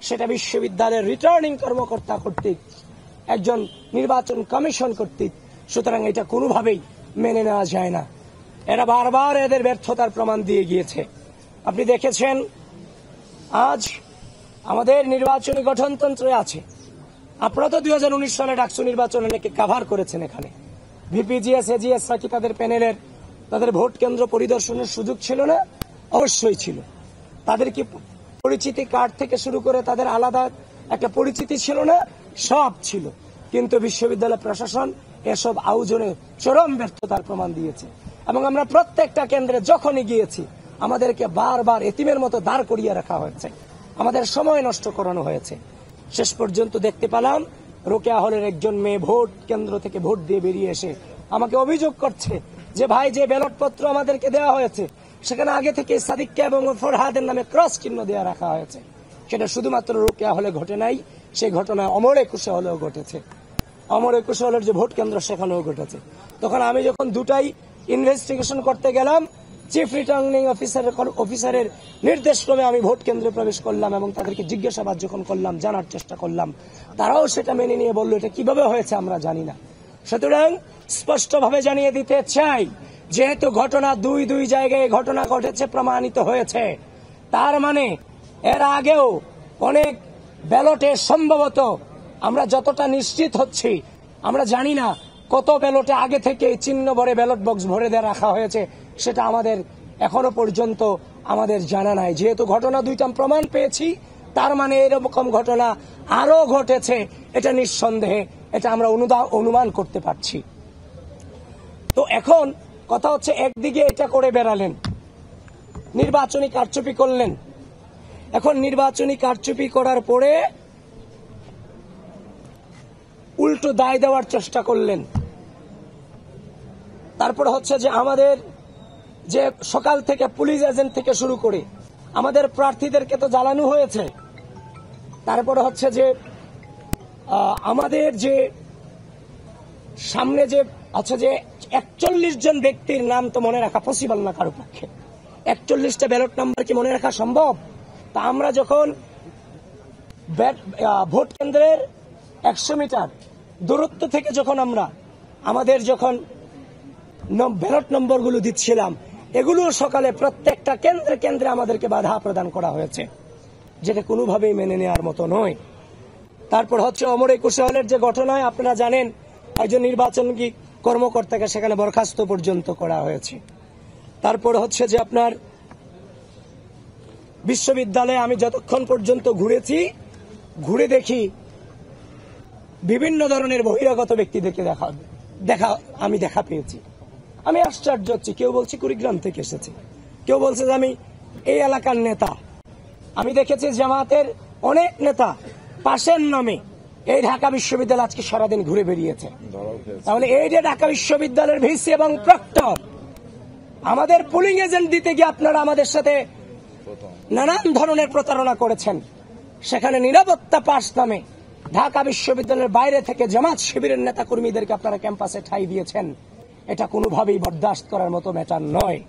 সেটা বিশ্ববিদ্যালয়ের রিটার্নিং কর্মকর্তা কর্তৃক, একজন নির্বাচন কমিশন কর্তৃক। সুতরাং এটা কোনোভাবেই মেনে নেওয়া যায় না। এরা বারবার এদের ব্যর্থতার প্রমাণ দিয়ে গিয়েছে। আপনি দেখেছেন আজ আমাদের নির্বাচনী গঠনতন্ত্রে আছে, আপনারা তো 2019 সালে ডাকসু নির্বাচন অনেকে কাভার করেছেন। এখানে ভিপিজিএস এজিএস নাকি তাদের ভোট কেন্দ্র পরিদর্শনের সুযোগ ছিল না? অবশ্যই ছিল। তাদের কি পরিচিতি কার্ড থেকে শুরু করে তাদের আলাদা একটা পরিচিতি ছিল না? সব ছিল। কিন্তু বিশ্ববিদ্যালয় প্রশাসন এসব আয়োজনে চরম ব্যর্থতার প্রমাণ দিয়েছে। এবং আমরা প্রত্যেকটা কেন্দ্রে যখনই গিয়েছি আমাদেরকে বারবার এতিমের মতো দাঁড় করিয়ে রাখা হয়েছে, আমাদের সময় নষ্ট করানো হয়েছে। শেষ পর্যন্ত দেখতে পেলাম রোকেয়া হলের একজন মেয়ে ভোট কেন্দ্র থেকে ভোট দিয়ে বেরিয়ে এসে আমাকে অভিযোগ করছে যে ভাই, যে ব্যালটপত্র আমাদেরকে দেওয়া হয়েছে সেখানে আগে থেকে সাদিককে এবং ফরহাদের নামে ক্রস চিহ্ন দেওয়া রাখা হয়েছে। সেটা শুধুমাত্র রোকেয়া হলে ঘটে নাই, সেই ঘটনা অমর একুশে হলেও ঘটেছে। অমর একুশে হলের যে ভোট কেন্দ্র সেখানেও ঘটেছে। তখন আমি যখন দুটাই ইনভেস্টিগেশন করতে গেলাম, চিফ রিটার্নিং অফিসারের নির্দেশক্রমে আমি ভোট কেন্দ্রে প্রবেশ করলাম এবং তাদেরকে জিজ্ঞাসাবাদ যখন করলাম, জানার চেষ্টা করলাম, তারাও সেটা মেনে নিয়ে বলল এটা কিভাবে হয়েছে আমরা জানি না। সুতরাং স্পষ্টভাবে জানিয়ে দিতে চাই, যেহেতু ঘটনা দুই জায়গায় ঘটনা ঘটেছে, প্রমাণিত হয়েছে, তার মানে এর আগেও অনেক ব্যালটে সম্ভবত আমরা যতটা নিশ্চিত হচ্ছি, আমরা জানি না কত ব্যালটে আগে থেকে চিহ্ন ভরে ব্যালট বক্স ভরে দিয়ে রাখা হয়েছে, সেটা আমাদের এখনো পর্যন্ত আমাদের জানা নাই। যেহেতু ঘটনা দুইটা প্রমাণ পেয়েছি, তার মানে এরকম ঘটনা আরো ঘটেছে, এটা নিঃসন্দেহে এটা আমরা অনুমান করতে পারছি। তো এখন কথা হচ্ছে, একদিকে এটা করে বেড়ালেন, নির্বাচনী কারচুপি করলেন, এখন নির্বাচনী কারচুপি করার পরে উল্টো দায় দেওয়ার চেষ্টা করলেন। তারপর হচ্ছে যে আমাদের যে সকাল থেকে পুলিশ এজেন্ট থেকে শুরু করে আমাদের প্রার্থীদেরকে তো জ্বালানো হয়েছে। তারপরে হচ্ছে যে আমাদের যে সামনে যে আচ্ছা যে 41 জন ব্যক্তির নাম তো মনে রাখা পসিবল না কারো পক্ষে। 41টা ব্যালট নাম্বার কি মনে রাখা সম্ভব? তা আমরা যখন ভোট কেন্দ্রের 100 মিটার দূরত্ব থেকে যখন আমরা আমাদের যখন ব্যালট নম্বরগুলো দিচ্ছিলাম, এগুলো সকালে প্রত্যেকটা কেন্দ্রে কেন্দ্রে আমাদেরকে বাধা প্রদান করা হয়েছে, যেটা কোনোভাবেই মেনে নেওয়ার মতো নয়। তারপর হচ্ছে অমর একুশে হলের যে ঘটনায় আপনারা জানেন, একজন নির্বাচন কর্মকর্তাকে সেখানে বরখাস্ত পর্যন্ত করা হয়েছে। তারপর হচ্ছে যে আপনার বিশ্ববিদ্যালয়ে আমি যতক্ষণ পর্যন্ত ঘুরে দেখি বিভিন্ন ধরনের বহিরাগত ব্যক্তিদেরকে দেখা পেয়েছি। আমি আশ্চর্য হচ্ছি। কেউ বলছে কুড়িগ্রাম থেকে এসেছে, কেউ বলছে যে আমি এই এলাকার নেতা। আমি দেখেছি জামাতের অনেক নেতা পাশের নামে এই ঢাকা বিশ্ববিদ্যালয় আজকে সারাদিন ঘুরে বেরিয়েছে। তাহলে এই যে ঢাকা বিশ্ববিদ্যালয়ের ভিসি এবং প্রক্টর আমাদের পুলিং এজেন্ট দিতে গিয়ে আপনারা আমাদের সাথে নানান ধরনের প্রতারণা করেছেন। সেখানে নিরাপত্তা পাস নামে ঢাকা বিশ্ববিদ্যালয়ের বাইরে থেকে জামাত শিবিরের নেতা কর্মীদেরকে আপনারা ক্যাম্পাসে ঠাঁই দিয়েছেন। এটা কোনোভাবেই বরদাস্ত করার মতো ম্যাটার নয়।